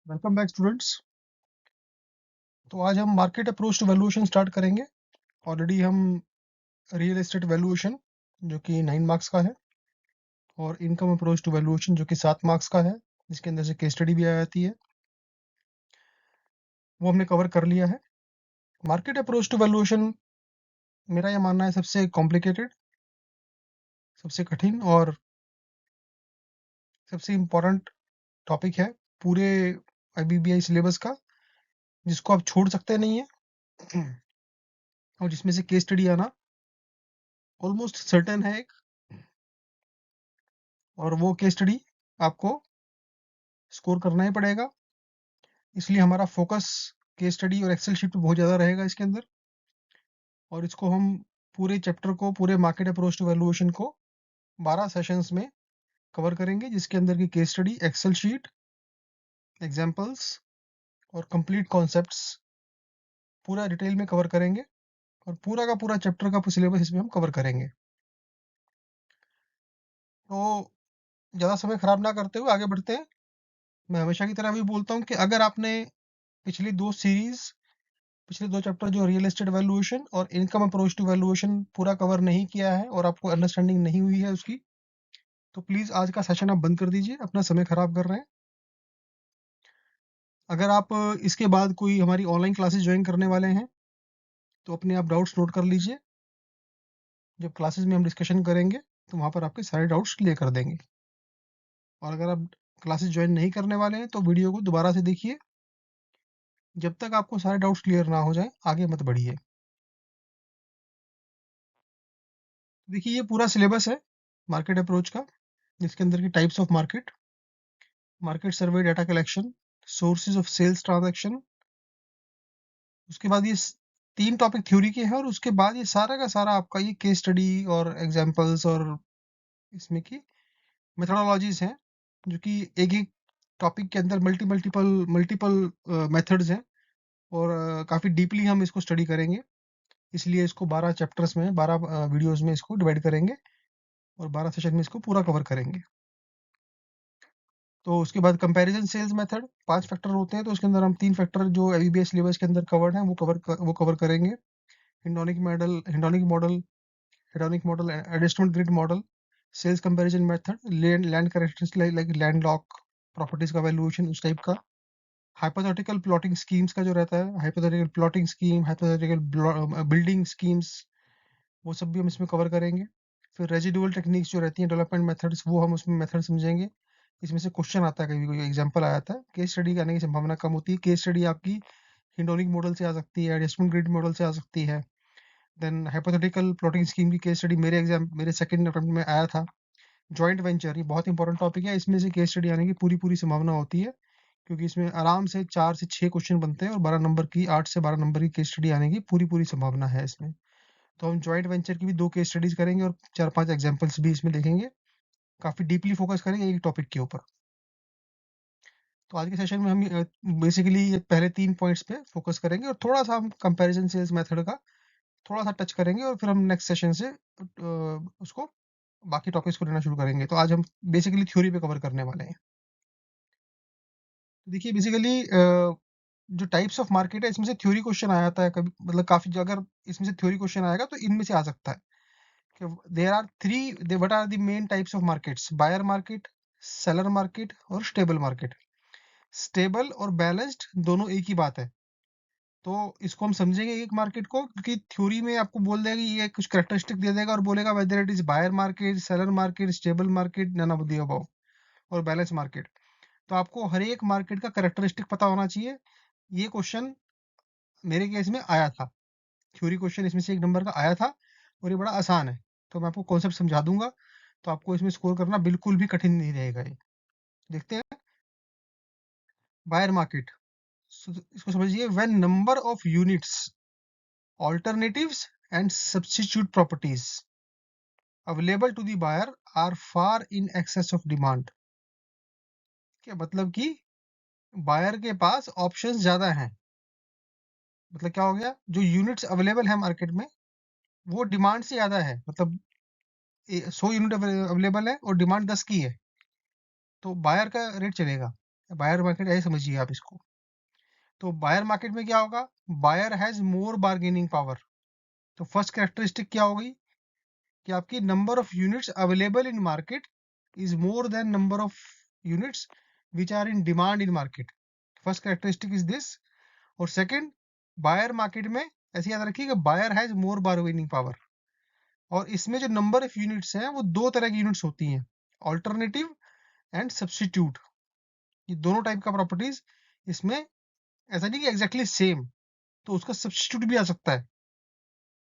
Welcome back students. तो आज हम market approach to valuation start करेंगे। ऑलरेडी हम रियल एस्टेट वैल्यूएशन जो कि 9 मार्क्स का है और इनकम अप्रोच टू वैल्यूएशन जो कि 7 मार्क्स का है, जिसके अंदर से केस स्टडी भी आ जाती है, वो हमने कवर कर लिया है। मार्केट अप्रोच टू वैल्यूएशन मेरा यह मानना है सबसे कॉम्प्लिकेटेड, सबसे कठिन और सबसे इम्पोर्टेंट टॉपिक है पूरे IBBI सिलेबस का, जिसको आप छोड़ सकते नहीं है और जिसमें से केस स्टडी आना ऑलमोस्ट सर्टेन है एक, और वो केस स्टडी आपको स्कोर करना ही पड़ेगा। इसलिए हमारा फोकस केस स्टडी और एक्सेल शीट पे बहुत ज़्यादा रहेगा इसके अंदर, और इसको हम पूरे चैप्टर को, पूरे मार्केट अप्रोच टू वैल्यूएशन को 12 सेशंस में कवर करेंगे, जिसके अंदर की case study, Excel sheet, examples और कंप्लीट कॉन्सेप्ट्स पूरा डिटेल में कवर करेंगे, और पूरा का पूरा चैप्टर का सिलेबस इसमें हम कवर करेंगे। तो ज़्यादा समय खराब ना करते हुए आगे बढ़ते हैं। मैं हमेशा की तरह भी बोलता हूँ कि अगर आपने पिछली दो सीरीज, पिछले दो चैप्टर जो रियल एस्टेट वैल्यूएशन और इनकम अप्रोच टू वैल्यूएशन पूरा कवर नहीं किया है और आपको अंडरस्टैंडिंग नहीं हुई है उसकी, तो प्लीज आज का सेशन आप बंद कर दीजिए, अपना समय खराब कर रहे हैं। अगर आप इसके बाद कोई हमारी ऑनलाइन क्लासेस ज्वाइन करने वाले हैं तो अपने आप डाउट्स नोट कर लीजिए। जब क्लासेस में हम डिस्कशन करेंगे तो वहाँ पर आपके सारे डाउट्स क्लियर कर देंगे। और अगर आप क्लासेस ज्वाइन नहीं करने वाले हैं तो वीडियो को दोबारा से देखिए, जब तक आपको सारे डाउट्स क्लियर ना हो जाए आगे मत बढ़िए। देखिए, ये पूरा सिलेबस है मार्केट अप्रोच का, जिसके अंदर की types of market, market survey data collection, sources of sales transaction, उसके बाद ये 3 टॉपिक थ्योरी के हैं, और उसके बाद ये सारा का सारा आपका ये केस स्टडी और एग्जांपल्स और इसमें की मेथोडोलॉजीज हैं, जो कि एक-एक टॉपिक के अंदर मल्टीपल मल्टीपल मेथड्स हैं, और काफ़ी डीपली हम इसको स्टडी करेंगे। इसलिए इसको 12 चैप्टर्स में, 12 वीडियोज़ में इसको डिवाइड करेंगे और 12 सेशन में इसको पूरा कवर करेंगे। तो उसके बाद कंपैरिजन सेल्स मेथड, 5 फैक्टर होते हैं, तो उसके अंदर हम 3 फैक्टर जो IBBI सिलेबस के अंदर कवर्ड हैं वो कवर करेंगे। Hedonic model, adjustment grid model, sales comparison method, land characteristics like land lock, properties का वैल्यूएशन, उस टाइप का। हाइपोथेटिकल प्लॉटिंग स्कीम्स का जो रहता है, hypothetical plotting scheme, hypothetical building schemes, वो सब भी हम इसमें कवर करेंगे। फिर रेजिडुअल टेक्निक्स जो रहती हैं, डेवलपमेंट मेथड्स, वो हम उसमें मेथड समझेंगे। इसमें से क्वेश्चन आता है, कभी कोई एग्जांपल आया था, केस स्टडी करने की संभावना कम होती है। केस स्टडी आपकी हिंडोनिक मॉडल से आ सकती है, एडजस्टमेंट ग्रिड मॉडल से आ सकती है। देन हाइपोथेटिकल प्लॉटिंग स्कीम की केस स्टडी मेरे सेकंड अटेम्प्ट में आया था। जॉइंट वेंचर, ये बहुत इंपॉर्टेंट टॉपिक है, इसमें से केस स्टडी आने की पूरी पूरी संभावना होती है, क्योंकि इसमें आराम से 4 से 6 क्वेश्चन बनते हैं और 12 नंबर की, 8 से 12 नंबर की केस स्टडी आने की पूरी पूरी संभावना है इसमें। तो हम जॉइंट वेंचर की भी 2 केस स्टडीज करेंगे और 4-5 एग्जांपल्स भी इसमें लिखेंगे। काफी डीपली फोकस करेंगे एक टॉपिक के ऊपर। तो आज के सेशन में हम बेसिकली ये पहले 3 पॉइंट्स पे फोकस करेंगे, और थोड़ा सा हम कंपैरिजन सेल्स मेथड का थोड़ा सा टच करेंगे, और फिर हम नेक्स्ट सेशन से उसको बाकी टॉपिक्स को लेना शुरू करेंगे। तो आज हम बेसिकली थ्योरी पे कवर करने वाले हैं। तो देखिए, बेसिकली जो टाइप्स ऑफ मार्केट है, इसमें से थ्योरी क्वेश्चन आ जाता है कभी, मतलब काफी जो, अगर इसमें से थ्योरी क्वेश्चन आएगा तो इनमें से आ सकता है कि there are three, what are the main types of markets: buyer market, seller market और स्टेबल मार्केट। स्टेबल और बैलेंस्ड दोनों एक ही बात है। तो इसको हम समझेंगे एक मार्केट को, क्योंकि थ्योरी में आपको बोल देगा, ये कुछ कैरेक्टरिस्टिक दे देगा और बोलेगा whether it is buyer market, seller market, stable market, none of the above, और बैलेंस मार्केट। तो आपको हर एक मार्केट का कैरेक्टरिस्टिक पता होना चाहिए। ये क्वेश्चन मेरे केस में आया था, थ्योरी क्वेश्चन इसमें से 1 नंबर का आया था, और ये बड़ा आसान है। तो मैं आपको कॉन्सेप्ट समझा दूंगा, तो आपको इसमें स्कोर करना बिल्कुल भी कठिन नहीं रहेगा ये। देखते हैं। बायर मार्केट, इसको समझिए: when number of units, alternatives and substitute properties available to the buyer are far in excess of demand। क्या मतलब कि बायर के पास ऑप्शंस ज्यादा हैं। मतलब क्या हो गया, जो यूनिट्स अवेलेबल है मार्केट में वो डिमांड से ज्यादा है। मतलब 100 यूनिट अवेलेबल है और डिमांड 10 की है, तो बायर का रेट चलेगा। बायर मार्केट ऐसे समझिए आप इसको। तो बायर मार्केट में क्या होगा, buyer has more bargaining power. तो फर्स्ट कैरेक्टरिस्टिक क्या होगी कि आपकी number of units available in market is more than number of units which are in demand in market. First characteristic is this. और second, buyer market में ऐसे याद रखिए कि buyer has more bargaining power. और इसमें जो नंबर ऑफ यूनिट्स हैं वो दो तरह की यूनिट्स होती हैं, ऑल्टरनेटिव एंड सब्स्टिट्यूट। ये दोनों टाइप का प्रॉपर्टीज इसमें, ऐसा नहीं कि एग्जैक्टली सेम, तो उसका सब्स्टिट्यूट भी आ सकता है।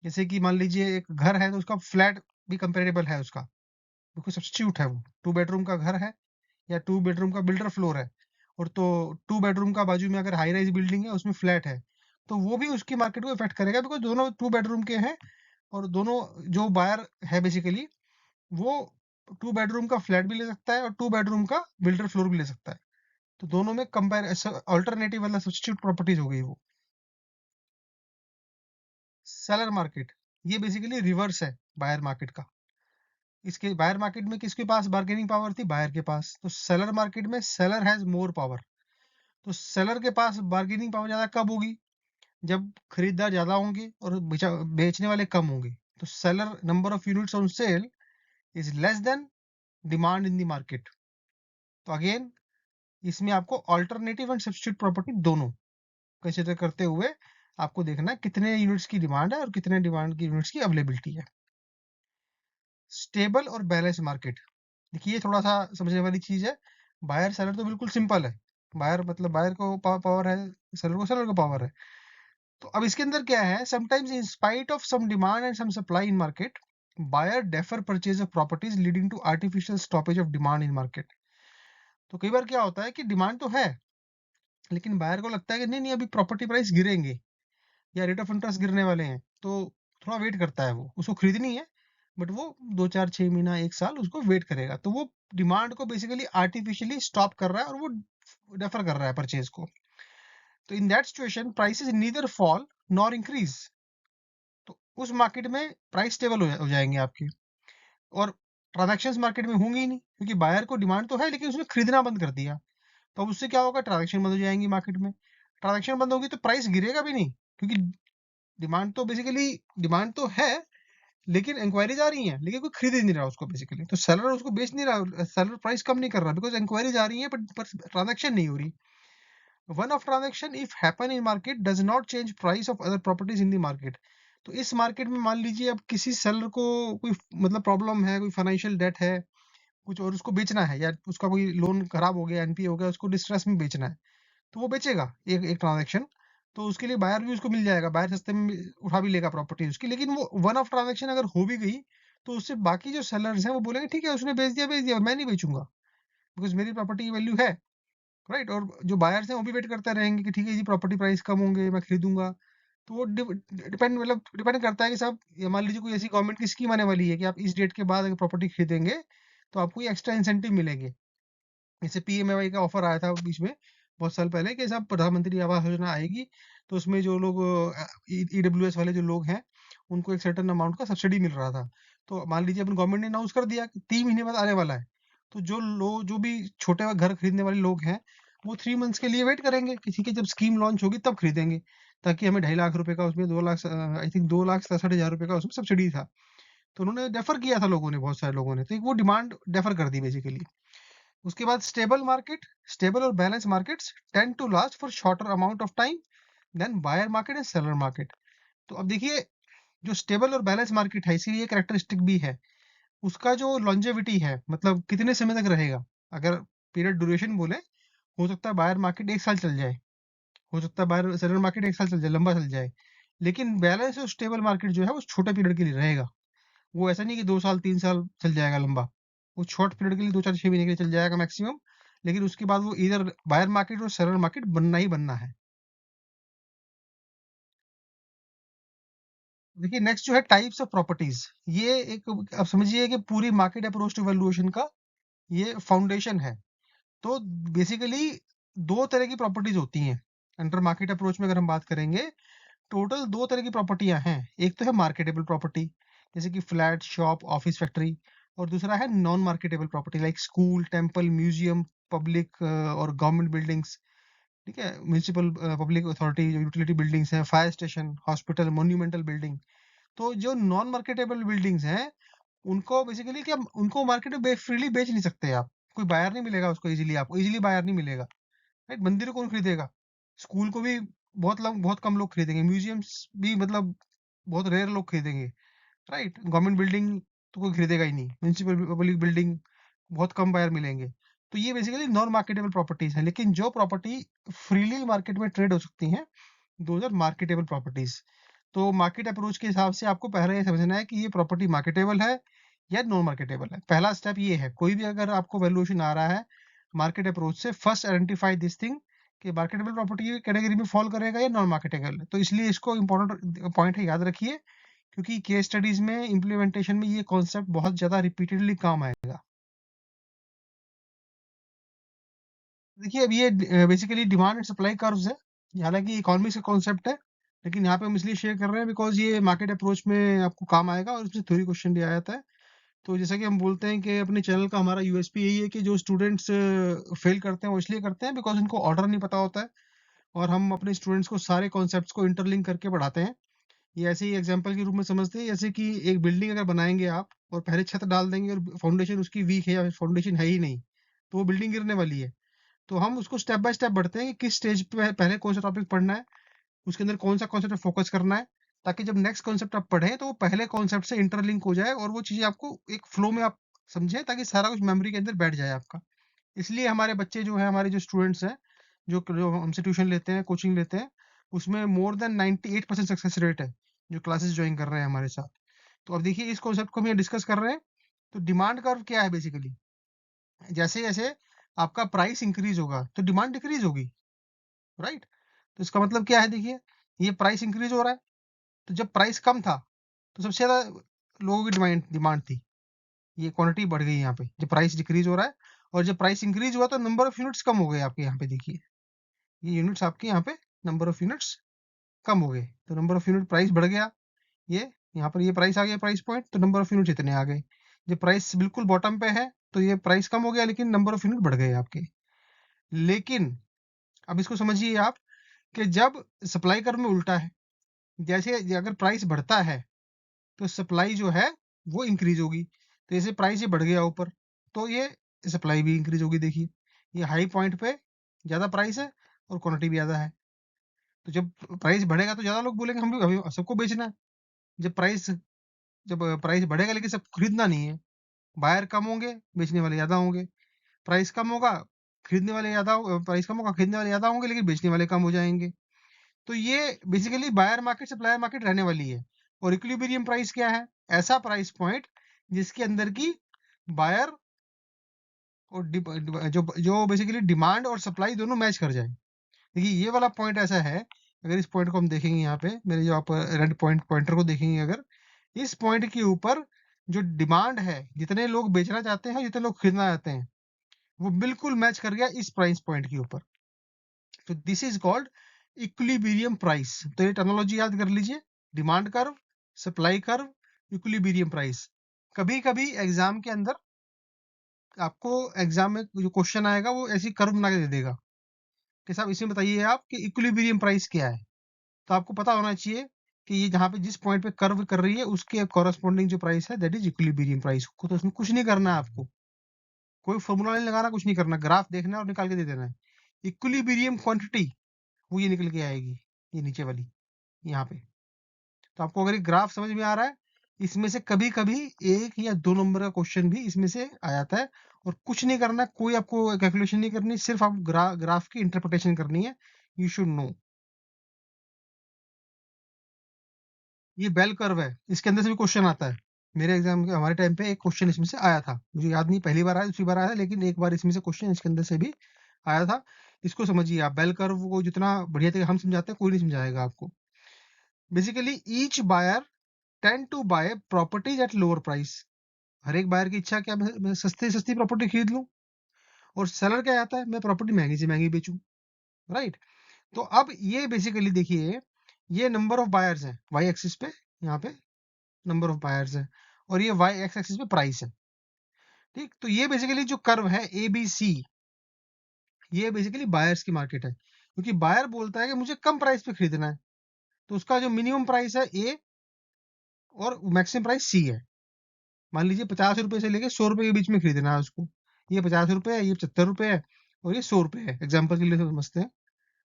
जैसे कि मान लीजिए एक घर है तो उसका फ्लैट भी कंपेरेबल है उसका, क्योंकि सब्स्टिट्यूट है वो। 2 बेडरूम का घर है या 2 बेडरूम का बिल्डर फ्लोर है, और तो 2 बेडरूम का बाजू में अगर हाई राइज बिल्डिंग है उसमें फ्लैट है, तो वो भी उसकी मार्केट को इफेक्ट करेगा, बिकॉज दोनों 2 बेडरूम के हैं। और दोनों जो बायर है बेसिकली वो 2 बेडरूम का फ्लैट भी ले सकता है और 2 बेडरूम का बिल्डर फ्लोर भी ले सकता है। तो दोनों में कंपेयर अल्टरनेटिव वाला सब्स्टिट्यूट प्रॉपर्टीज हो गई वो। सेलर मार्केट, ये बेसिकली रिवर्स है बायर मार्केट का। इसके बायर मार्केट में किसके पास बार्गेनिंग पावर थी, बायर के पास। तो सेलर मार्केट में सेलर हैज मोर पावर। तो सेलर के पास बार्गेनिंग पावर ज्यादा कब होगी, जब खरीदार ज्यादा होंगे और बेचने वाले कम होंगे। तो seller number of units on sale is less than demand in the market. तो अगेन इसमें आपको अल्टरनेटिव एंड सब्स्टिट्यूट प्रॉपर्टी दोनों कंसिडर करते हुए आपको देखना है कितने यूनिट्स की डिमांड है और कितने डिमांड की यूनिट्स की अवेलेबिलिटी है। स्टेबल और बैलेंस मार्केट, देखिए ये थोड़ा सा समझने वाली चीज है। बायर सेलर तो बिल्कुल सिंपल है, बायर मतलब बायर को पावर है, सेलर को पावर है। तो अब इसके अंदर क्या है, sometimes in spite of some demand and some supply in market, buyer defer purchase of properties leading to artificial stoppage of demand in market. तो कई बार क्या होता है कि डिमांड तो है, लेकिन बायर को लगता है कि नहीं नहीं अभी प्रॉपर्टी प्राइस गिरेंगे या रेट ऑफ इंटरेस्ट गिरने वाले हैं, तो थोड़ा वेट करता है। वो उसको खरीदनी है, बट वो 2 4 6 महीना 1 साल उसको वेट करेगा। तो वो डिमांड को बेसिकली आर्टिफिशियली स्टॉप कर रहा है और वो डेफर कर रहा है परचेज को। तो in that situation prices neither fall nor increase. तो उस मार्केट में प्राइस स्टेबल हो जाएंगे आपके, और ट्रांजेक्शन मार्केट में होंगी ही नहीं, क्योंकि बायर को डिमांड तो है लेकिन उसने खरीदना बंद कर दिया। तो अब उससे क्या होगा, ट्रांजेक्शन बंद हो जाएंगी मार्केट में। ट्रांजेक्शन बंद होगी तो प्राइस गिरेगा भी नहीं, क्योंकि डिमांड तो बेसिकली डिमांड तो है, लेकिन इंक्वायरीज आ रही हैं लेकिन कोई खरीद ही नहीं रहा उसको बेसिकली। तो सेलर उसको बेच नहीं रहा, सेलर प्राइस कम नहीं कर रहा, बिकॉज इंक्वायरीज आ रही है बट ट्रांजेक्शन नहीं हो रही। One of transaction if happen in market does not change price of other properties in the market. तो इस मार्केट में मान लीजिए अब किसी सेलर को कोई मतलब प्रॉब्लम है, कोई फाइनेंशियल डेट है कुछ, और उसको बेचना है, या उसका कोई लोन खराब हो गया, एनपीए हो गया, उसको डिस्ट्रेस में बेचना है, तो वो बेचेगा एक एक ट्रांजेक्शन। तो उसके लिए बायर भी उसको मिल जाएगा, बायर सस्ते में उठा भी लेगा प्रॉपर्टी उसकी। लेकिन वो वन ऑफ ट्रांजेक्शन अगर हो भी गई तो उससे बाकी जो सेलर्स हैं वो बोलेंगे ठीक है उसने बेच दिया मैं नहीं बेचूंगा, बिकॉज मेरी प्रॉपर्टी की वैल्यू है, राइट। और जो बायर्स हैं वो भी वेट करते रहेंगे कि ठीक है जी प्रॉपर्टी प्राइस कम होंगे मैं खरीदूंगा। तो वो डिपेंड करता है कि साहब ये मान लीजिए कोई ऐसी गवर्नमेंट की स्कीम आने वाली है कि आप इस डेट के बाद अगर प्रॉपर्टी खरीदेंगे तो आपको ये एक्स्ट्रा इंसेंटिव मिलेंगे। जैसे पीएमएवाई का ऑफर आया था बीच में बहुत साल पहले कि साहब प्रधानमंत्री आवास योजना आएगी, तो उसमें जो लोग ईडब्ल्यूएस वाले जो लोग हैं उनको एक सर्टेन अमाउंट का सब्सिडी मिल रहा था। तो मान लीजिए अपन गवर्नमेंट ने अनाउंस कर दिया कि 3 महीने बाद आने वाला है, तो जो भी छोटे घर खरीदने वाले लोग हैं वो 3 मंथ्स के लिए वेट करेंगे कि ठीक है जब स्कीम लॉन्च होगी तब खरीदेंगे, ताकि हमें 2.5 लाख रुपए का उसमें 2 लाख आई थिंक 2,67,000 रुपए का उसमें सब्सिडी था। तो उन्होंने डेफर किया था लोगों ने, बहुत सारे लोगों ने, तो वो डिमांड डेफर कर दी बेसिकली। उसके बाद स्टेबल मार्केट, स्टेबल और balance markets tend to last for shorter amount of time than buyer market and seller market. तो अब देखिए जो स्टेबल और बैलेंस मार्केट है इसी ये कैरेक्टरिस्टिक भी है, उसका जो लॉन्जेविटी है मतलब कितने समय तक रहेगा। अगर पीरियड ड्यूरेशन बोले, हो सकता है बायर मार्केट 1 साल चल जाए, हो सकता है बायर सेलर मार्केट 1 साल चल जाए, लंबा चल जाए। लेकिन बैलेंस और स्टेबल मार्केट जो है वो छोटे पीरियड के लिए रहेगा। वो ऐसा नहीं कि 2 साल 3 साल चल जाएगा लंबा, वो शॉर्ट पीरियड के लिए 2 4 6 महीने के लिए चल जाएगा मैक्सिमम। लेकिन उसके बाद वो इधर बायर मार्केट और सेलर मार्केट बनना ही बनना है। देखिए नेक्स्ट जो है टाइप्स ऑफ प्रॉपर्टीज, ये एक अब समझिए कि पूरी मार्केट अप्रोच टू वैल्यूएशन का ये फाउंडेशन है। तो बेसिकली दो तरह की प्रॉपर्टीज होती हैं अंडर मार्केट अप्रोच में। अगर हम बात करेंगे टोटल दो तरह की प्रॉपर्टियां हैं, एक तो है मार्केटेबल प्रॉपर्टी जैसे कि फ्लैट शॉप ऑफिस फैक्ट्री, और दूसरा है non marketable property like school temple museum public और गवर्नमेंट बिल्डिंग्स, ठीक है, म्युनिसिपल पब्लिक अथॉरिटी जो यूटिलिटी बिल्डिंग्स हैं, fire station, hospital, monumental building. तो जो नॉन मार्केटेबल बिल्डिंग्स हैं उनको बेसिकली क्या, उनको मार्केट में फ्रीली बेच नहीं सकते आप, कोई बायर नहीं मिलेगा उसको इजीली, आपको इजीली बायर नहीं मिलेगा, राइट। मंदिर कौन खरीदेगा, स्कूल को भी बहुत कम लोग खरीदेंगे, म्यूजियम्स भी मतलब बहुत रेयर लोग खरीदेंगे, राइट। गवर्नमेंट बिल्डिंग तो कोई खरीदेगा ही नहीं, म्यूनिसिपल पब्लिक बिल्डिंग बहुत कम बायर मिलेंगे। तो ये बेसिकली नॉन मार्केटेबल प्रॉपर्टीज है, लेकिन जो प्रॉपर्टी फ्रीली मार्केट में ट्रेड हो सकती हैं, दोज आर मार्केटेबल प्रॉपर्टीज। तो मार्केट अप्रोच के हिसाब से आपको पहले ये समझना है कि ये प्रॉपर्टी मार्केटेबल है या नॉन मार्केटेबल है। पहला स्टेप ये है, कोई भी अगर आपको वैल्यूएशन आ रहा है मार्केट अप्रोच से, फर्स्ट आइडेंटिफाई दिस थिंग कि मार्केटेबल प्रॉपर्टी की कैटेगरी में फॉल करेगा या नॉन मार्केटेबल। तो इसलिए इसको इंपॉर्टेंट पॉइंट है, याद रखिए, क्योंकि केस स्टडीज में इम्प्लीमेंटेशन में ये कॉन्सेप्ट बहुत ज्यादा रिपीटेडली काम आएगा। देखिए अब ये basically demand and supply curves है, हालांकि इकोनॉमिक्स का कॉन्सेप्ट है, लेकिन यहाँ पे हम इसलिए शेयर कर रहे हैं बिकॉज ये मार्केट अप्रोच में आपको काम आएगा और इसमें थ्योरी क्वेश्चन भी आया था। तो जैसा कि हम बोलते हैं कि अपने चैनल का हमारा यूएसपी यही है कि जो स्टूडेंट्स फेल करते हैं वो इसलिए करते हैं बिकॉज उनको ऑर्डर नहीं पता होता है, और हम अपने स्टूडेंट्स को सारे कॉन्सेप्ट्स को इंटरलिंक करके पढ़ाते हैं। ये ऐसे ही एग्जांपल के रूप में समझते हैं, जैसे कि एक बिल्डिंग अगर बनाएंगे आप और पहले छत डाल देंगे और फाउंडेशन उसकी वीक है या फाउंडेशन है ही नहीं, तो वो बिल्डिंग गिरने वाली है। तो हम उसको स्टेप बाय स्टेप बढ़ते हैं कि किस स्टेज पे पहले कौन सा टॉपिक पढ़ना है, उसके अंदर कौन सा कॉन्सेप्ट पे फोकस करना है, ताकि जब नेक्स्ट कॉन्सेप्ट आप पढ़ें तो वो पहले कॉन्सेप्ट से इंटरलिंक हो जाए और वो चीजें आपको एक फ्लो में आप समझें, ताकि सारा कुछ मेमोरी के अंदर बैठ जाए आपका। इसलिए हमारे बच्चे जो है, हमारे जो स्टूडेंट्स हैं, जो हमसे ट्यूशन लेते हैं, कोचिंग लेते हैं, उसमें मोर देन 98% सक्सेस रेट है जो क्लासेस ज्वाइन कर रहे हैं हमारे साथ। तो अब देखिए इस कॉन्सेप्ट को हम यहाँ डिस्कस कर रहे हैं। तो डिमांड कर्व क्या है बेसिकली, जैसे जैसे आपका प्राइस इंक्रीज होगा तो डिमांड डिक्रीज होगी, राइट। तो इसका मतलब क्या है, देखिए ये प्राइस इंक्रीज हो रहा है, तो जब प्राइस कम था तो सबसे ज्यादा लोगों की डिमांड डिमांड थी, ये क्वांटिटी बढ़ गई यहाँ पे जब प्राइस डिक्रीज हो रहा है। और जब प्राइस इंक्रीज हुआ तो नंबर ऑफ यूनिट्स कम हो गए आपके यहाँ पे, देखिए ये यूनिट्स आपके यहाँ पे, नंबर ऑफ यूनिट्स कम हो गए, तो नंबर ऑफ यूनिट प्राइस बढ़ गया। ये यहाँ पर ये प्राइस आ गया, प्राइस पॉइंट, तो नंबर ऑफ यूनिट इतने आ गए। जब प्राइस बिल्कुल बॉटम पे है तो ये प्राइस कम हो गया, लेकिन नंबर ऑफ यूनिट बढ़ गए आपके। लेकिन अब इसको समझिए आप कि जब सप्लाई कर्व में उल्टा है, जैसे अगर प्राइस बढ़ता है तो सप्लाई जो है वो इंक्रीज होगी, तो जैसे प्राइस ये बढ़ गया ऊपर तो ये सप्लाई भी इंक्रीज होगी। देखिए ये हाई पॉइंट पे ज्यादा प्राइस है और क्वांटिटी भी ज्यादा है, तो जब प्राइस बढ़ेगा तो ज्यादा लोग बोलेंगे हम भी हमें सबको बेचना है। जब प्राइस जब प्राइस बढ़ेगा लेकिन सब खरीदना नहीं है, बायर कम होंगे, बेचने वाले ज्यादा होंगे। प्राइस कम होगा, खरीदने वाले ज्यादा प्राइस कम होगा, खरीदने वाले ज्यादा होंगे, लेकिन बेचने वाले कम हो जाएंगे। तो ये basically buyer market supplier market रहने वाली है। और इक्विलिब्रियम प्राइस क्या है, ऐसा प्राइस पॉइंट जिसके अंदर की बायर और जो जो बेसिकली डिमांड और सप्लाई दोनों मैच कर जाए। देखिए ये वाला पॉइंट ऐसा है, अगर इस पॉइंट को हम देखेंगे यहाँ पे, मेरे जो आप रेड पॉइंट पॉइंटर को देखेंगे, अगर इस पॉइंट के ऊपर जो डिमांड है, जितने लोग बेचना चाहते हैं, जितने लोग खरीदना चाहते हैं, वो बिल्कुल मैच कर गया इस प्राइस पॉइंट के ऊपर। तो this is called equilibrium price. तो ये टर्मिनोलॉजी याद कर लीजिए, demand curve, supply curve, equilibrium price. कभी कभी एग्जाम के अंदर आपको एग्जाम में जो क्वेश्चन आएगा वो ऐसी कर्व बना के दे देगा कि साहब इसमें बताइए आप कि इक्विलिब्रियम प्राइस क्या है। तो आपको पता होना चाहिए कि ये जहाँ पे जिस पॉइंट पे कर्व कर रही है उसके कॉरेस्पॉन्डिंग जो प्राइस है दैट इज इक्विलिब्रियम प्राइस को। तो उसमें कुछ नहीं करना है आपको, कोई फॉर्मूला नहीं लगाना, कुछ नहीं करना, ग्राफ देखना है और निकाल के दे देना है। इक्विलिब्रियम क्वांटिटी वो ये निकल के आएगी, ये नीचे वाली यहाँ पे। तो आपको अगर ये ग्राफ समझ में आ रहा है, इसमें से कभी कभी एक या दो नंबर का क्वेश्चन भी इसमें से आ जाता है, और कुछ नहीं करना, कोई आपको कैलकुलेशन नहीं करनी, सिर्फ आप ग्राफ की इंटरप्रिटेशन करनी है। यू शुड नो ये बेल कर्व है, इसके अंदर से भी क्वेश्चन आता है। मेरे एग्जाम के हमारे टाइम पे एक क्वेश्चन इसमें से आया था, मुझे याद नहीं पहली बार आया दूसरी बार आया था, लेकिन एक बार इसमें से क्वेश्चन इसके अंदर से भी आया था। इसको समझिए आप, बेल कर्व को जितना बढ़िया तरीके हम समझाते हैं कोई नहीं समझाएगा आपको। Basically each buyer tend to buy properties at lower price. हर एक बायर की इच्छा क्या, मैं सस्ती सस्ती प्रॉपर्टी खरीद लूं, और सेलर क्या चाहता है, मैं प्रॉपर्टी महंगी से महंगी बेचूं, राइट। तो अब ये बेसिकली देखिए, ये नंबर ऑफ बायर्स है वाई एक्सिस पे, यहाँ पे नंबर ऑफ बायर्स है, और ये वाई एक्स एक्सिस पे प्राइस है, ठीक। तो ये बेसिकली जो कर्व है ए बी सी, ये बेसिकली बायर्स की मार्केट है, क्योंकि बायर बोलता है कि मुझे कम प्राइस पे खरीदना है, तो उसका जो मिनिमम प्राइस है ए और मैक्सिमम प्राइस सी है। मान लीजिए 50 रुपए से लेके 100 रुपए के बीच में खरीदना है उसको। ये 50 रुपए है, ये 75 रुपए है, और ये 100 रुपए है, एग्जाम्पल के लिए समझते हैं,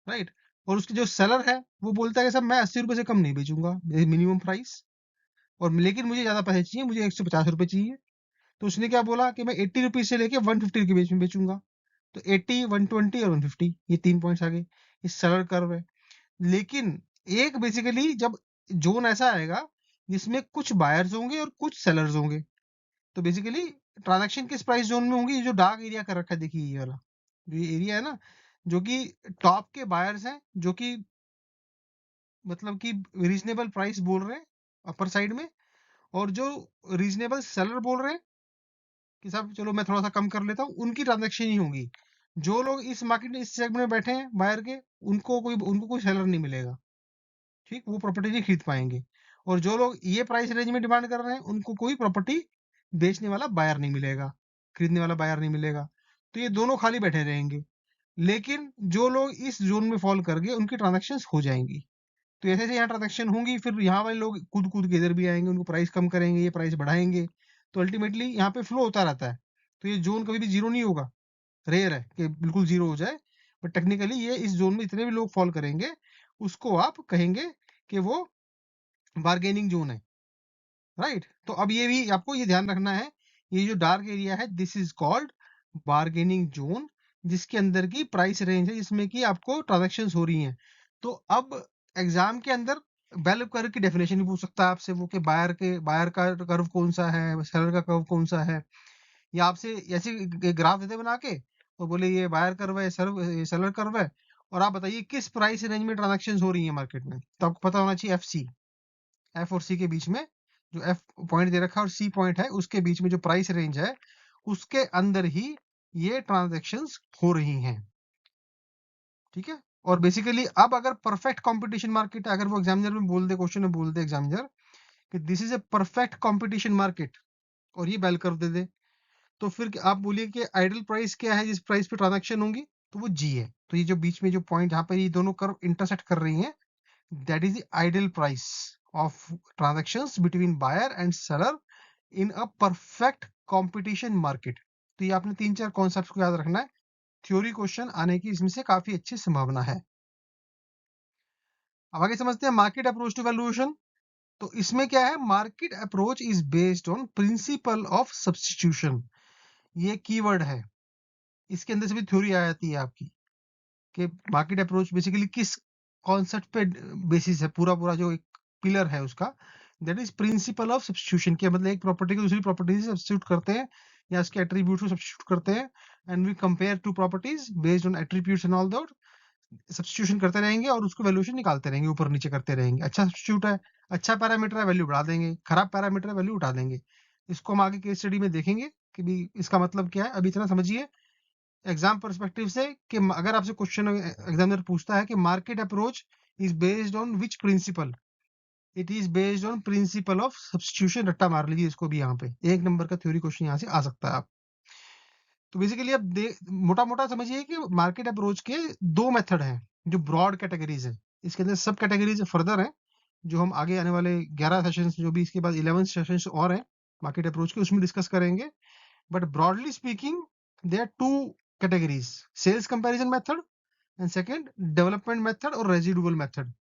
राइट। और उसके जो सेलर है वो बोलता है कि साहब मैं 80 रुपए से कम नहीं बेचूंगा, मिनिमम प्राइस, और लेकिन मुझे ज्यादा पैसे चाहिए, मुझे 150 रुपए चाहिए। तो उसने क्या बोला कि मैं 80 रुपीज से लेके 150 के बीच में बेचूंगा। तो 80, 120 और 150, ये 3 पॉइंट्स आ गए। ये सेलर कर्व है। लेकिन एक बेसिकली जब जोन ऐसा आएगा जिसमें कुछ बायर्स होंगे और कुछ सेलर्स होंगे, तो बेसिकली ट्रांजैक्शन किस प्राइस जोन में होंगी? ये जो डार्क एरिया कर रखा है, देखिए ये वाला जो ये एरिया है ना, जो कि टॉप के बायर्स हैं, जो कि मतलब कि रीजनेबल प्राइस बोल रहे हैं अपर साइड में, और जो रीजनेबल सेलर बोल रहे हैं कि साहब चलो मैं थोड़ा सा कम कर लेता हूँ, उनकी ट्रांजैक्शन ही होंगी। जो लोग इस मार्केट में इस सेगमेंट में बैठे हैं बायर के, उनको कोई सेलर नहीं मिलेगा, ठीक, वो प्रॉपर्टी नहीं खरीद पाएंगे। और जो लोग ये प्राइस रेंज में डिमांड कर रहे हैं, उनको कोई प्रॉपर्टी बेचने वाला बायर नहीं मिलेगा, खरीदने वाला बायर नहीं मिलेगा। तो ये दोनों खाली बैठे रहेंगे। लेकिन जो लोग इस जोन में फॉल कर गए, उनकी ट्रांजेक्शन हो जाएंगी। तो ऐसे यहाँ ट्रांजेक्शन होंगी, फिर यहाँ वाले लोग कूद कूद के इधर भी आएंगे, उनको प्राइस कम करेंगे, ये प्राइस बढ़ाएंगे। तो अल्टीमेटली यहाँ पे फ्लो होता रहता है। तो ये जोन कभी भी जीरो नहीं होगा, रेयर है कि बिल्कुल जीरो हो जाए। बट टेक्निकली ये इस जोन में इतने भी लोग फॉल करेंगे, उसको आप कहेंगे कि वो बार्गेनिंग जोन है, राइट। तो अब ये भी आपको ये ध्यान रखना है, ये जो डार्क एरिया है, this is called bargaining zone, जिसके अंदर की प्राइस रेंज है, जिसमें कि आपको ट्रांजेक्शन हो रही हैं। तो अब एग्जाम के अंदर बेल कर्व की डेफिनेशन भी पूछ सकता है आपसे वो, कि बायर का कर्व कौन सा है, सेलर का कर्व कौन सा है, या आपसे ऐसे ग्राफ देते बना के और बोले ये बायर कर्व है, सेलर कर्व है, और आप बताइए किस प्राइस रेंज में ट्रांजेक्शन हो रही है मार्केट में। तो आपको पता होना चाहिए एफ और सी के बीच में, जो एफ पॉइंट दे रखा है और सी पॉइंट है, उसके बीच में जो प्राइस रेंज है, उसके अंदर ही ये ट्रांजैक्शंस हो रही हैं, ठीक है। और बेसिकली अब अगर परफेक्ट कंपटीशन मार्केट है, अगर वो एग्जामिनर में बोल दे, क्वेश्चन में बोल दे एग्जामिनर कि this is a perfect competition market, और ये बेल कर्व दे दे, तो फिर आप बोलिए कि आइडल प्राइस क्या है जिस प्राइस पे ट्रांजैक्शन होंगी, तो वो जी है। तो ये जो बीच में जो पॉइंट जहां पर ये दोनों कर्व इंटरसेक्ट कर रही हैं, that is the ideal price of transactions between buyer and seller in a perfect competition market। तो ये आपने 3-4 कॉन्सेप्ट्स को याद रखना है। थ्योरी क्वेश्चन आने की इसमें से काफी अच्छी संभावना है। अब आगे समझते हैं मार्केट अप्रोच टू वैल्यूएशन। तो इसमें क्या है, market approach is based on principle of substitution. ये कीवर्ड है, इसके अंदर से भी थ्योरी आ जाती है आपकी, कि मार्केट अप्रोच बेसिकली किस कॉन्सेप्ट पे बेसिस है, पूरा पूरा जो एक पिलर है उसका, that is principle of substitution. के मतलब एक प्रॉपर्टी को दूसरी प्रॉपर्टी से सब्स्टिट्यूट करते हैं, या उसके एट्रीब्यूट को सब्स्टिट्यूट करते हैं, and we compare to properties based on attributes and all that. Substitution करते रहेंगे और उसको वैल्यूएशन निकालते रहेंगे, ऊपर नीचे करते रहेंगे। अच्छा सब्स्टिट्यूट है, अच्छा पैरामीटर है, वैल्यू बढ़ा देंगे, खराब पैरामीटर है, वैल्यू उठा देंगे। इसको हम आगे केस स्टडी में देखेंगे कि भी इसका मतलब क्या है। अभी इतना समझिए एग्जाम पर्सपेक्टिव से, कि अगर आपसे क्वेश्चन एग्जामिनर पूछता है कि market approach is based on which principle, it is based on principle of substitution. रट्टा मार लीजिए इसको भी, यहाँ पे 1 नंबर का थ्योरी क्वेश्चन यहाँ से आ सकता है आप। तो बेसिकली आप मोटा मोटा समझिए कि मार्केट अप्रोच के 2 मेथड हैं, जो ब्रॉड कैटेगरीज है। इसके अंदर सब कैटेगरीज फर्दर है, जो हम आगे आने वाले 11 सेशंस, जो भी इसके बाद 11 सेशंस और हैं मार्केट अप्रोच के, उसमें डिस्कस करेंगे। But broadly speaking, there are 2 categories: sales comparison method and second development method और residual method।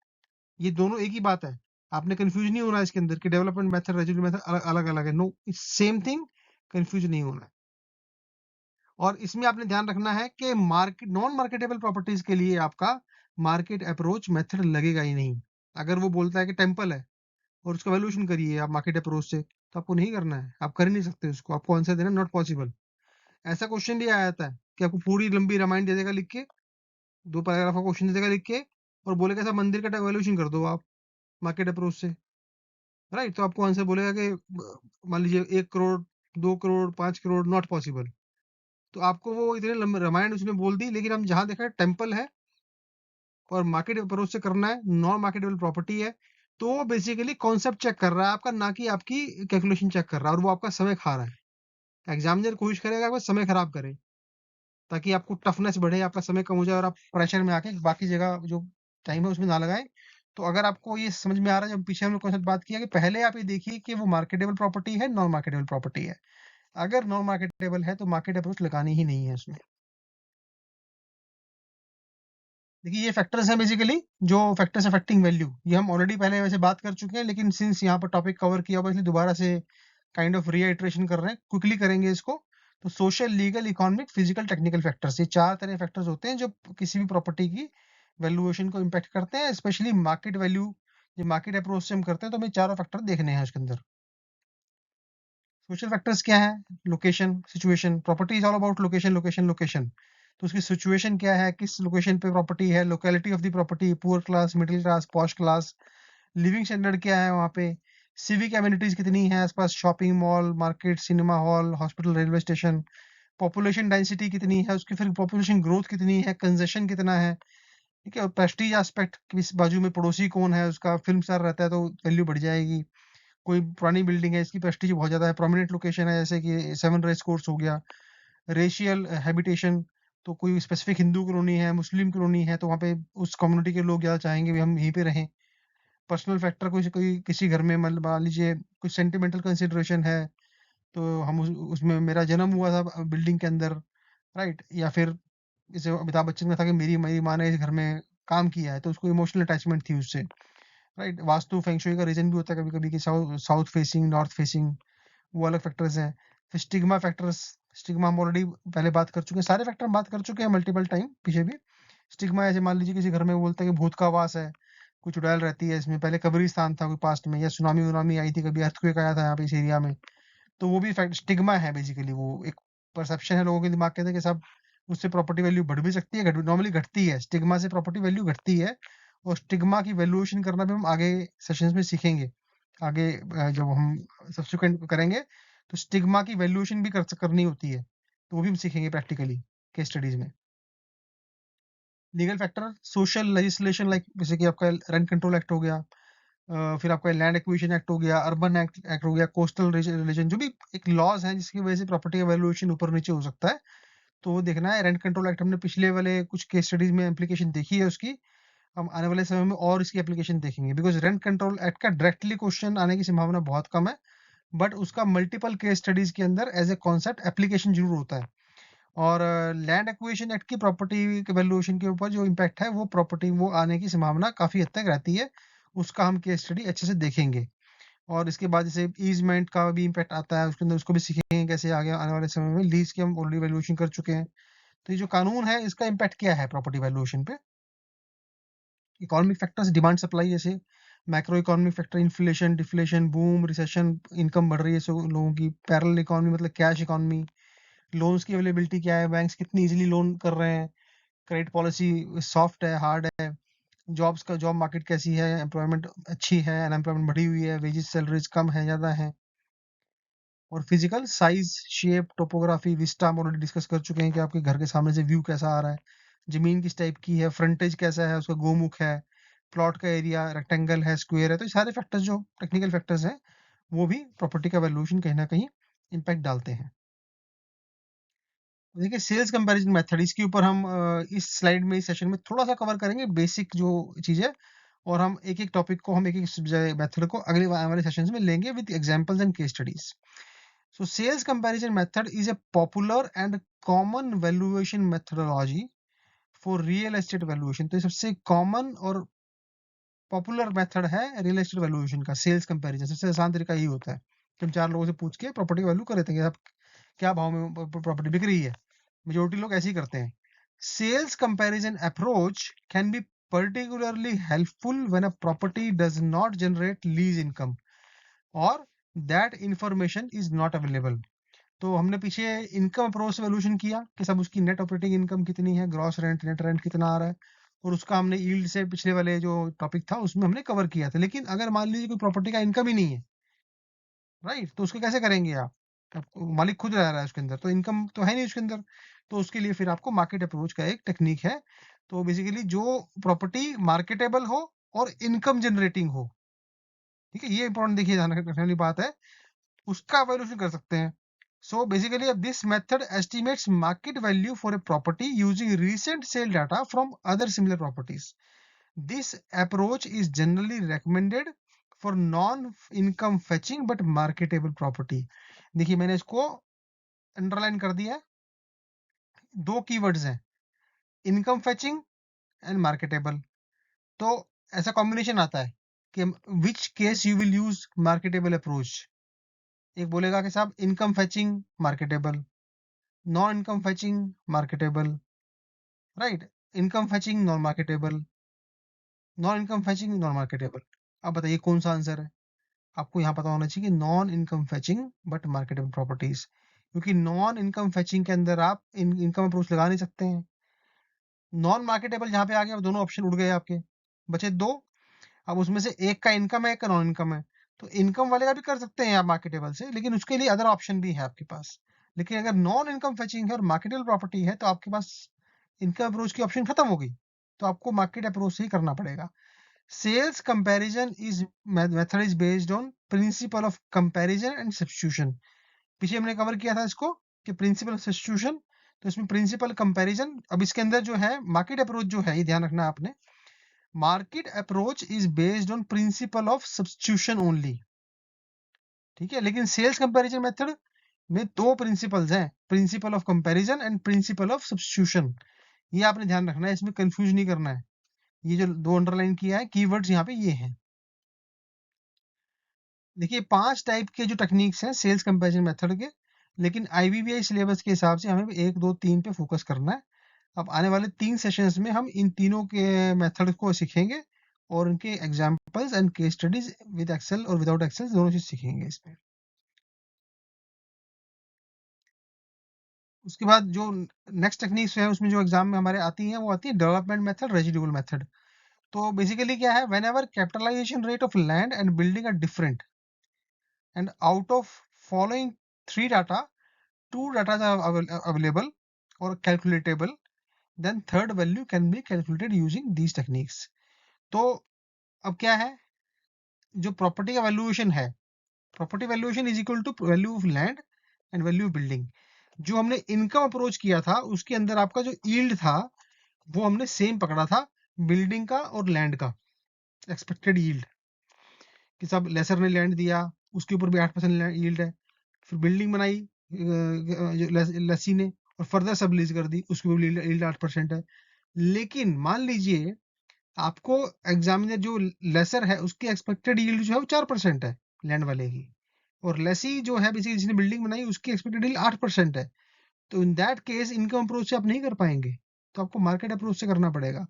ये दोनों एक ही बात है, आपने कंफ्यूज नहीं होना है इसके अंदर कि डेवलपमेंट मेथड रेजिडुअल मेथड अलग अलग है। No, it's same thing, confuse नहीं होना है। और इसमें आपने ध्यान रखना है कि मार्केट नॉन मार्केटेबल प्रॉपर्टीज के लिए आपका मार्केट अप्रोच मेथड लगेगा ही नहीं। अगर वो बोलता है कि टेम्पल है और उसका वैल्यूएशन करिए आप मार्केट अप्रोच से, तो आपको नहीं करना है, आप कर ही नहीं सकते उसको, आपको आंसर देना नॉट पॉसिबल। ऐसा क्वेश्चन भी आ जाता है कि आपको पूरी लंबी रामायण दे देगा लिख के, 2 पैराग्राफ का क्वेश्चन दे देगा लिख के, और बोलेगा सब मंदिर का वैल्यूएशन कर दो आप मार्केट अप्रोच से, राइट। तो आपको आंसर बोलेगा कि मान लीजिए 1 करोड़, 2 करोड़, 5 करोड़, नॉट पॉसिबल। तो आपको वो इतने लंबे रामायण उसने बोल दी, लेकिन हम जहां देखा टेम्पल है और मार्केट अप्रोच से करना है, नॉन मार्केटेबल प्रॉपर्टी है, तो वो बेसिकली कॉन्सेप्ट चेक कर रहा है आपका, ना कि आपकी कैलकुलेशन चेक कर रहा है, और वो आपका समय खा रहा है। एग्जामिनर कोशिश करेगा आपका समय खराब करे, ताकि आपको टफनेस बढ़े, आपका समय कम हो जाए और आप प्रेशर में आके बाकी जगह जो टाइम है उसमें ना लगाएं। तो अगर आपको ये समझ में आ रहा है, जब पीछे हम लोग कॉन्सेप्ट बात किया कि पहले आप ये देखिए कि वो मार्केटेबल प्रॉपर्टी है, नॉन मार्केटेबल प्रॉपर्टी है। अगर नॉन मार्केटेबल है तो मार्केट अप्रोच लगानी ही नहीं है उसमें। देखिए ये फैक्टर्स हैं बेसिकली, जो फैक्टर्स अफेक्टिंग वैल्यू, ये हम ऑलरेडी पहले वैसे बात कर चुके हैं, लेकिन सिंस यहाँ पर टॉपिक कवर किया हुआ है, इसलिए दोबारा से काइंड ऑफ रीइटरेशन कर रहे हैं, क्विकली करेंगे इसको। तो social, legal, economic, physical, technical factors, ये चार तरह फैक्टर्स होते हैं जो किसी भी प्रॉपर्टी की वैल्यूएशन को इम्पैक्ट करते हैं, स्पेशली मार्केट वैल्यू। जो मार्केट अप्रोच से हम करते हैं तो हमें चारों फैक्टर देखने हैं उसके अंदर। सोशल फैक्टर्स क्या है? Location, situation. Property is all about location, location, location. तो उसकी सिचुएशन क्या है, किस लोकेशन पे प्रॉपर्टी है, locality of the property, poor class, middle class, posh class, living standard क्या है वहाँ पे, सिविक एमिनिटीज कितनी है आसपास, shopping mall, market, cinema hall, hospital, railway station, population density कितनी है उसकी, फिर पॉपुलेशन ग्रोथ कितनी है, कंजेशन कितना है, ठीक है, और प्रेस्टीज एस्पेक्ट, किस बाजू में पड़ोसी कौन है उसका, फिल्म स्टार रहता है तो वैल्यू बढ़ जाएगी, कोई पुरानी बिल्डिंग है इसकी प्रेस्टीज बहुत ज्यादा है, प्रोमिनेंट लोकेशन है जैसे कि सेवन रेस कोर्स हो गया, रेशियल हैबिटेशन, तो कोई स्पेसिफिक हिंदू कॉलोनी है, मुस्लिम कॉलोनी है, तो वहाँ पे उस कम्युनिटी के लोग ज्यादा चाहेंगे भी हम यहीं पे रहें। पर्सनल फैक्टर, कोई कोई किसी घर में मतलब मान लीजिए कुछ सेंटिमेंटल कंसिडरेशन है, तो हम उसमें मेरा जन्म हुआ था बिल्डिंग के अंदर, राइट, या फिर जैसे अमिताभ बच्चन का था कि मेरी मेरी माँ ने इस घर में काम किया है तो उसको इमोशनल अटैचमेंट थी उससे, राइट। वास्तु फेंगशुई का रीजन भी होता है कभी कभी कि साउथ फेसिंग, नॉर्थ फेसिंग, वो अलग फैक्टर्स हैं। फिर स्टिग्मा फैक्टर्स, स्टिग्मा हम ऑलरेडी पहले बात कर चुके हैं, सारे फैक्टर हम बात कर चुके हैं मल्टीपल टाइम पीछे भी। स्टिग्मा ऐसे मान लीजिए किसी घर में बोलते हैं कि भूत का वास है, कोई चुड़ैल रहती है इसमें, पहले कब्रिस्तान था कोई पास्ट में, या सुनामी उनामी आई थी कभी, अर्थक्वेक आया था यहाँ पे इस एरिया में, तो वो भी फैक्ट स्टिग्मा है बेसिकली। वो एक परसेप्शन है लोगों के दिमाग के अंदर कि सब उससे प्रॉपर्टी वैल्यू बढ़ भी सकती है, नॉर्मली घटती है, स्टिग्मा से प्रॉपर्टी वैल्यू घटती है। और स्टिग्मा की वैल्यूएशन करना भी हम आगे सेशंस में सीखेंगे। आगे जब हम सब्सिक्वेंट करेंगे तो स्टिग्मा की वैल्यूएशन भी करनी होती है, तो वो भी हम सीखेंगे प्रैक्टिकली केस स्टडीज में। Legal factor, social legislation, like जैसे कि आपका रेंट कंट्रोल एक्ट हो गया, फिर आपका लैंड एक्विजिशन एक्ट हो गया, अर्बन एक्ट एक्ट हो गया, कोस्टल रिलीजन, जो भी एक लॉज हैं जिसकी वजह से प्रॉपर्टी का वैल्यूएशन ऊपर नीचे हो सकता है, तो वो देखना है। रेंट कंट्रोल एक्ट हमने पिछले वाले कुछ केस स्टडीज में एप्लीकेशन देखी है उसकी, हम आने वाले समय में और इसकी एप्लीकेशन देखेंगे, बिकॉज रेंट कंट्रोल एक्ट का डायरेक्टली क्वेश्चन आने की संभावना बहुत कम है, बट उसका मल्टीपल केस स्टडीज के अंदर एज ए कॉन्सेप्ट एप्लीकेशन जरूर होता है। और लैंड एक्विजिशन एक्ट की प्रॉपर्टी के वैल्यूएशन के ऊपर जो इम्पैक्ट है, वो प्रॉपर्टी वो आने की संभावना काफी हद तक रहती है, उसका हम केस स्टडी अच्छे से देखेंगे। और इसके बाद जैसे ईज़मेंट का भी इम्पैक्ट आता है उसके अंदर, उसको भी सीखेंगे कैसे आगे आने वाले समय में। लीज़ की हम ऑलरेडी वैल्यूएशन कर चुके हैं। तो ये जो कानून है इसका इम्पैक्ट क्या है प्रॉपर्टी वैल्यूएशन पे? इकोनॉमिक फैक्टर्स, डिमांड सप्लाई, जैसे macro economic factor, inflation, deflation, boom, recession, income बढ़ रही है सब लोगों की, पैरेलल इकोनॉमी मतलब कैश इकोनॉमी, लोन्स की अवेलेबिलिटी क्या है, बैंक्स कितनी इजीली लोन कर रहे हैं, क्रेडिट पॉलिसी सॉफ्ट है, हार्ड है, जॉब्स का जॉब मार्केट कैसी है, एम्प्लॉयमेंट अच्छी है, अनएम्प्लॉयमेंट बढ़ी हुई है, वेजेस सैलरीज कम है, ज्यादा है। और physical size, shape, topography, Vista हम ऑलरेडी डिस्कस कर चुके हैं कि आपके घर के सामने से व्यू कैसा आ रहा है, जमीन किस टाइप की है, फ्रंटेज कैसा है उसका, गोमुख है, प्लॉट का एरिया रेक्टेंगल है, स्क्वायर है, तो ये सारे फैक्टर्स जो टेक्निकल फैक्टर्स हैं वो भी प्रॉपर्टी का वैल्यूएशन कहीं ना कहीं इम्पैक्ट डालते हैं। देखिए सेल्स कंपैरिजन मेथड, इसके ऊपर हम इस स्लाइड में, इस सेशन में थोड़ा सा कवर करेंगे बेसिक जो चीज है, और हम एक एक टॉपिक को, हम एक एक मेथड को अगले आने वाले सेशंस में लेंगे with examples and case studies. So sales comparison method is a popular and common valuation methodology for real estate valuation। तो ये सबसे कॉमन और पॉपुलर मेथड है रियल एस्टेट वैल्यूएशन का, सेल्स कंपैरिजन। सबसे आसान तरीका यही होता है कि हम चार लोगों से पूछ के प्रॉपर्टी वैल्यू कर देते हैं कि आप क्या भाव में प्रॉपर्टी बिक रही है। मेजोरिटी लोग ऐसे ही करते हैं। Sales comparison approach can be particularly helpful when a property does not generate lease income or that information is not available। तो हमने पीछे इनकम अप्रोच से वैल्यूएशन किया कि सब उसकी नेट ऑपरेटिंग इनकम कितनी है, ग्रॉस रेंट, नेट रेंट कितना आ रहा है, और उसका हमने यील्ड से पिछले वाले जो टॉपिक था उसमें हमने कवर किया था। लेकिन अगर मान लीजिए कोई प्रॉपर्टी का इनकम ही नहीं है, राइट, तो उसको कैसे करेंगे आप? मालिक खुद रह रहा है उसके अंदर, तो इनकम तो है नहीं उसके अंदर। तो उसके लिए फिर आपको मार्केट अप्रोच का एक टेक्निक है। तो बेसिकली जो प्रॉपर्टी मार्केटेबल हो और इनकम जनरेटिंग हो, ठीक है, ये इंपॉर्टेंट देखिए ध्यान रखने वाली बात है, उसका वैल्यूएशन कर सकते हैं। So basically, this method estimates market value for a property using recent sale data from other similar properties. This approach is generally recommended for non-income fetching but marketable property. देखिए मैंने इसको अंडरलाइन कर दिया है, दो कीवर्ड्स हैं, income fetching and marketable. तो ऐसा कॉम्बिनेशन आता है कि which case you will use marketable approach. एक बोलेगा कि साहब income fetching marketable, non income fetching marketable, right, income fetching non marketable, non income fetching non marketable. अब बताइए कौन सा आंसर है? आपको यहाँ पता होना चाहिए कि non income fetching but marketable properties, क्योंकि नॉन इनकम फेचिंग के अंदर आप इनकम अप्रोच लगा नहीं सकते हैं। नॉन मार्केटेबल जहाँ पे आ गया दोनों ऑप्शन उड़ गए आपके, बचे दो। अब उसमें से एक का इनकम है, एक का नॉन इनकम है, तो इनकम वाले का भी कर सकते हैं आप मार्केटेबल से, लेकिन उसके लिए अदर ऑप्शन भी है आपके पास। लेकिन अगर नॉन इनकम फेचिंग है और मार्केटेबल प्रॉपर्टी है तो आपके पास इनकम अप्रोच की ऑप्शन खत्म हो गई, तो आपको मार्केट अप्रोच से ही करना पड़ेगा। Sales comparison is method is based on principle of comparison and substitution. पीछे हमने कवर किया था इसको कि प्रिंसिपल ऑफ सब्स्टिट्यूशन, तो इसमें प्रिंसिपल कंपैरिजन। अब इसके अंदर जो है मार्केट अप्रोच जो है, ये ध्यान रखना आपने, market approach is based on principle of substitution only, ठीक है। लेकिन सेल्स कंपैरिजन मेथड में दो प्रिंसिपल्स हैं, principal of comparison and principle of substitution. ये आपने ध्यान रखना है, इसमें कंफ्यूज नहीं करना है। ये जो दो अंडरलाइन किया है कीवर्ड्स यहाँ पे ये हैं। देखिए 5 टाइप के जो टेक्निक्स हैं सेल्स कंपैरिजन मेथड के, लेकिन आईबीबीआई सिलेबस के हिसाब से हमें 1 2 3 पे फोकस करना है। अब आने वाले 3 सेशंस में हम इन तीनों के मेथड को सीखेंगे और उनके examples and case studies with Excel और विदाउट एक्सेल दोनों चीज सीखेंगे इसमें। उसके बाद जो नेक्स्ट टेक्निक्स है उसमें जो एग्जाम में हमारे आती हैं वो आती है डेवलपमेंट मेथड, रेजिडुअल मेथड। तो बेसिकली क्या है, whenever capitalisation rate of land and building are different and out of following three data, two data are available or calculatable, then third value can be calculated using these techniques. तो अब क्या है, जो property का valuation है, property valuation is equal to value of land and value of building. जो हमने income approach किया था उसके अंदर आपका जो यील्ड था वो हमने सेम पकड़ा था बिल्डिंग का और लैंड का, एक्सपेक्टेड यील्ड, कि सब लेसर ने लैंड दिया उसके ऊपर भी 8% यील्ड है, फिर बिल्डिंग बनाई लस्सी ने और फर्दर सब लीज कर दी, उसके ऊपर यील्ड 8% है। लेकिन मान लीजिए आपको एग्जामिनर जो लेसर है उसकी एक्सपेक्टेड यील्ड जो है वो 4% है लैंड वाले की, और लेसी जो है बेसिकली जिसने बिल्डिंग बनाई उसकी एक्सपेक्टेड यील्ड 8% है। तो in that case income approach से आप नहीं कर पाएंगे, तो आपको मार्केट अप्रोच से करना पड़ेगा।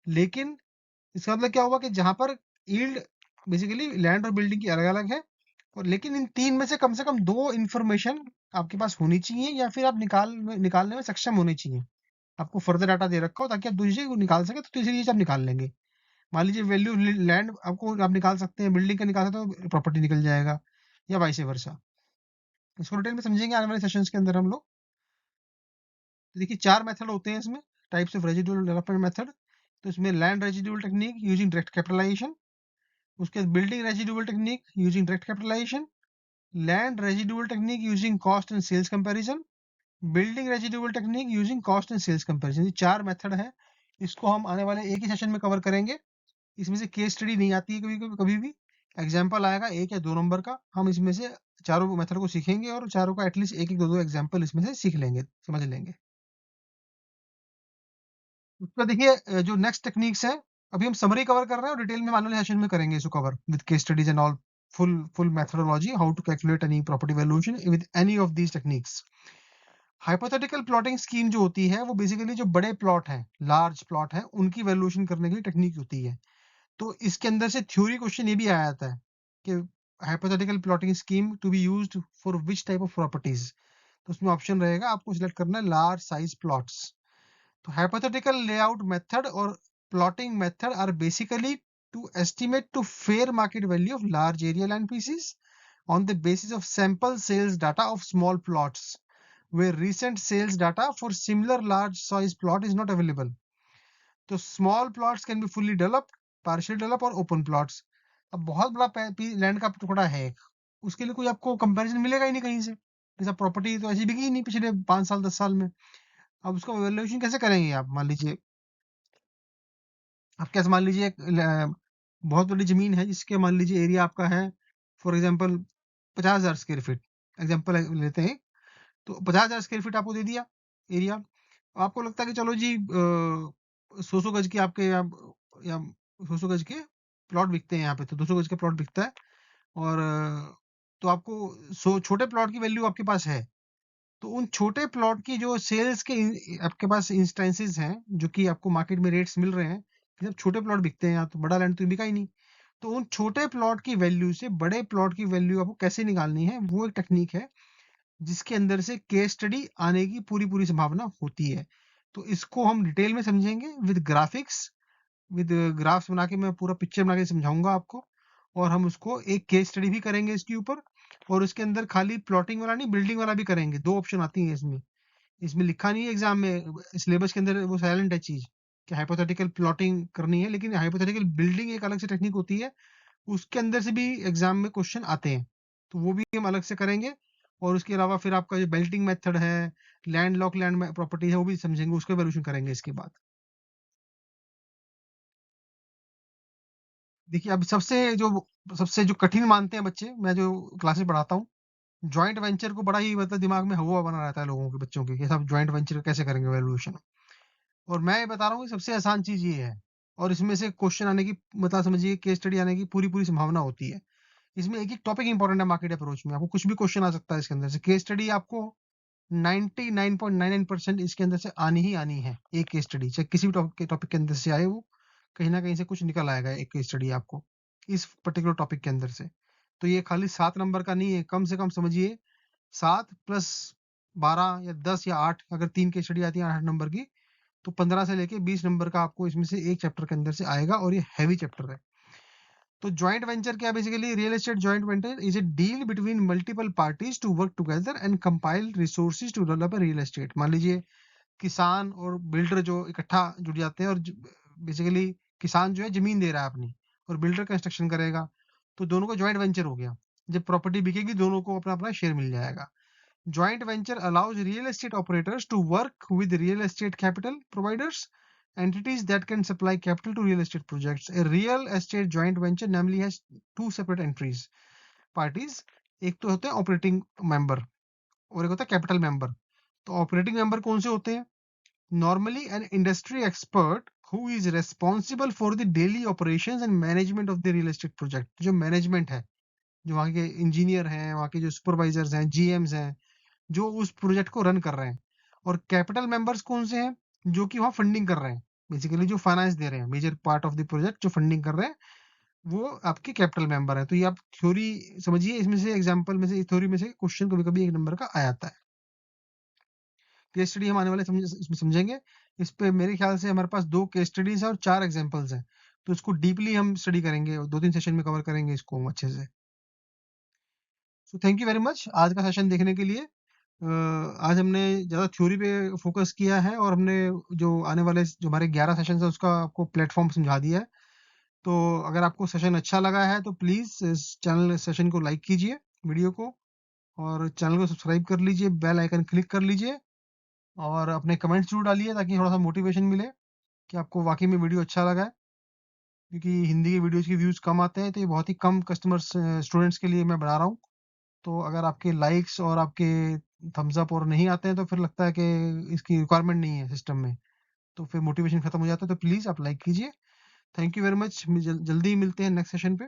लेकिन इसका मतलब क्या हुआ कि जहां पर यील्ड बेसिकली लैंड और बिल्डिंग की अलग अलग है, और लेकिन इन तीन में से कम दो इंफॉर्मेशन आपके पास होनी चाहिए या फिर आप निकालने में सक्षम होने चाहिए। आपको फर्दर डाटा दे रखा हो ताकि आप दूसरी चीज को निकाल सके, तो तीसरी चीज आप निकाल लेंगे। मान लीजिए वैल्यू लैंड आपको आप निकाल सकते हैं, बिल्डिंग का निकाल सकते हो, प्रॉपर्टी निकल जाएगा, या वाइस वर्सा। इसको डिटेल में समझेंगे आने वाले सेशंस के अंदर हम लोग। तो देखिए 4 मेथड होते हैं इसमें, types of residual development method. तो इसमें land residual technique using direct capitalisation, उसके बाद building residual technique using direct capitalisation, land residual technique using cost and sales comparison, building residual technique using cost and sales comparison. ये 4 method है। इसको हम आने वाले एक ही सेशन में कवर करेंगे। इसमें से केस स्टडी नहीं आती है कभी भी, एग्जाम्पल आएगा 1 या 2 नंबर का। हम इसमें से चारों मेथड को सीखेंगे और चारों का एटलीस्ट एक एक दो दो एग्जाम्पल इसमें से सीख लेंगे, समझ लेंगे। उसका देखिए जो नेक्स्ट टेक्निक्स है, अभी हम समरी कवर कर रहे हैं और डिटेल में आने वाले सेशन में करेंगे इसको cover with case studies and all, full methodology how to calculate any property valuation with any of these techniques. Hypothetical plotting scheme जो होती है वो बेसिकली जो बड़े प्लॉट हैं, लार्ज प्लॉट हैं, उनकी वैल्यूएशन करने की टेक्निक होती है। तो इसके अंदर से थ्योरी क्वेश्चन ये भी आया जाता है कि hypothetical plotting scheme to be used for which type of properties. तो उसमें ऑप्शन रहेगा, आपको सिलेक्ट करना है लार्ज साइज प्लॉट्स। तो hypothetical layout method or plotting method are basically to estimate to fair market value of large area land pieces on the basis of sample sales data of small plots where recent sales data for similar large size plot is not available. तो small plots can be fully developed, partially developed और open plots। अब बहुत बड़ा land का टुकड़ा है एक, उसके लिए कोई आपको कंपैरिजन मिलेगा ही नहीं कहीं से। जैसा प्रॉपर्टी तो ऐसी बिकी ही नहीं पिछले 5 साल 10 साल में। अब उसका वैल्यूएशन कैसे करेंगे आप? मान लीजिए आप कैसे, मान लीजिए बहुत बड़ी जमीन है जिसके मान लीजिए एरिया आपका है for example 50,000 square feet, example लेते हैं। तो 50,000 स्क्वायर फीट आपको दे दिया एरिया। आपको लगता है कि चलो जी 100 गज के आपके या 100 गज के प्लॉट बिकते हैं यहाँ पे, तो 200 गज का प्लॉट बिकता है। और तो आपको 100 छोटे प्लॉट की वैल्यू आपके पास है। तो उन छोटे प्लॉट की जो सेल्स के आपके पास इंस्टेंसेस हैं जो कि आपको मार्केट में रेट्स मिल रहे हैं, जब छोटे प्लॉट बिकते हैं, या तो बड़ा लैंड तो बिका ही नहीं। तो उन छोटे प्लॉट की वैल्यू से बड़े प्लॉट की वैल्यू आपको कैसे निकालनी है, वो एक टेक्निक है जिसके अंदर से केस स्टडी आने की पूरी पूरी संभावना होती है। तो इसको हम डिटेल में समझेंगे विद ग्राफिक्स, विद ग्राफ्स बना के, मैं पूरा पिक्चर बना के समझाऊंगा आपको। और हम उसको एक केस स्टडी भी करेंगे इसके ऊपर। और उसके अंदर खाली प्लॉटिंग वाला नहीं, बिल्डिंग वाला भी करेंगे। 2 ऑप्शन आती हैं इसमें। इसमें लिखा नहीं है एग्जाम में, सिलेबस के अंदर वो साइलेंट है चीज कि हाइपोथेटिकल प्लॉटिंग करनी है, लेकिन हाइपोथेटिकल बिल्डिंग एक अलग से टेक्निक होती है, उसके अंदर से भी एग्जाम में क्वेश्चन आते हैं। तो वो भी हम अलग से करेंगे। और उसके अलावा फिर आपका जो बेल्टिंग मेथड है, लैंड लॉक लैंड प्रॉपर्टी है, वो भी समझेंगे, उसका वैल्यूएशन करेंगे इसके बाद। देखिए अब सबसे जो कठिन मानते हैं बच्चे, मैं जो क्लासेस पढ़ाता हूँ, जॉइंट वेंचर को बड़ा ही मतलब दिमाग में हवा बना रहता है लोगों के, बच्चों के, कि सब जॉइंट वेंचर कैसे करेंगे वैल्यूएशन। और मैं ये बता रहा हूँ कि सबसे आसान चीज ये है। और इसमें से क्वेश्चन आने की, मतलब समझिए केस स्टडी आने की पूरी पूरी संभावना होती है। इसमें एक एक टॉपिक इंपॉर्टेंट है मार्केट अप्रोच में, आपको कुछ भी क्वेश्चन आ सकता है इसके अंदर से। केस स्टडी आपको 99.99% इसके अंदर से आनी ही आनी है। एक केस स्टडी चाहे किसी भी टॉपिक के अंदर से आए, वो कहीं ना कहीं से कुछ निकल आएगा एक केस स्टडी आपको इस पर्टिकुलर टॉपिक के अंदर से। तो ये खाली 7 नंबर का नहीं है, कम से कम समझिए 7 प्लस 12 या 10 या 8, अगर 3 केस स्टडी आती है 8 नंबर की, तो 15 से लेके 20 नंबर का आपको इसमें से एक चैप्टर के अंदर से आएगा, और ये हैवी चैप्टर है। तो जॉइंट वेंचर क्या, basically real estate joint venture is a deal between multiple parties to work together and compile resources to develop real estate. मान लीजिए किसान और बिल्डर जो इकट्ठा जुट जाते हैं, और बेसिकली किसान जो है जमीन दे रहा है अपनी, और बिल्डर कंस्ट्रक्शन करेगा, तो दोनों का जॉइंट वेंचर हो गया। जब प्रॉपर्टी बिकेगी, दोनों को अपना अपना शेयर मिल जाएगा। Joint venture allows real estate operators to work with real estate capital providers, entities that can supply capital to real estate projects. A real estate joint venture namely has two separate entries parties. एक तो होते हैं operating member, और एक होता है capital member. तो operating member कौन से होते हैं? Normally an industry expert who is responsible for the daily operations and management of the real estate project. जो मैनेजमेंट है, जो वहाँ के इंजीनियर हैं, वहाँ के जो सुपरवाइजर्स हैं, जीएम्स हैं, जो उस प्रोजेक्ट को रन कर रहे हैं। और कैपिटल मेंबर्स कौन से हैं? जो कि वहाँ फंडिंग कर रहे हैं, बेसिकली जो फाइनेंस दे रहे हैं, major part of the project जो फंडिंग कर रहे हैं, वो आपके कैपिटल मेंबर है। तो ये आप थ्योरी समझिए, इसमें से एग्जांपल में से, थ्योरी में से क्वेश्चन कभी कभी 1 नंबर का आ जाता है। केस स्टडी हम आने वाले इसमें समझेंगे। इस पे मेरे ख्याल से हमारे पास 2 केस स्टडीज है और 4 एग्जांपल्स हैं। तो इसको डीपली हम स्टडी करेंगे, 2-3 सेशन में कवर करेंगे इसको हम अच्छे से। So thank you very much आज का सेशन देखने के लिए। आज हमने ज़्यादा थ्योरी पे फोकस किया है, और हमने जो आने वाले जो हमारे 11 सेशन है उसका आपको प्लेटफॉर्म समझा दिया है। तो अगर आपको सेशन अच्छा लगा है तो प्लीज़ इस चैनल सेशन को लाइक कीजिए, वीडियो को, और चैनल को सब्सक्राइब कर लीजिए, बेल आइकन क्लिक कर लीजिए, और अपने कमेंट्स जरूर डालिए ताकि थोड़ा सा मोटिवेशन मिले कि आपको वाकई में वीडियो अच्छा लगा है। क्योंकि हिंदी के वीडियोज़ के व्यूज़ कम आते हैं, तो ये बहुत ही कम कस्टमर्स स्टूडेंट्स के लिए मैं बना रहा हूँ। तो अगर आपके लाइक्स और आपके थम्स अप और नहीं आते हैं, तो फिर लगता है कि इसकी रिक्वायरमेंट नहीं है सिस्टम में, तो फिर मोटिवेशन खत्म हो जाता है। तो प्लीज़ आप लाइक कीजिए। Thank you very much. जल्दी ही मिलते हैं नेक्स्ट सेशन पे।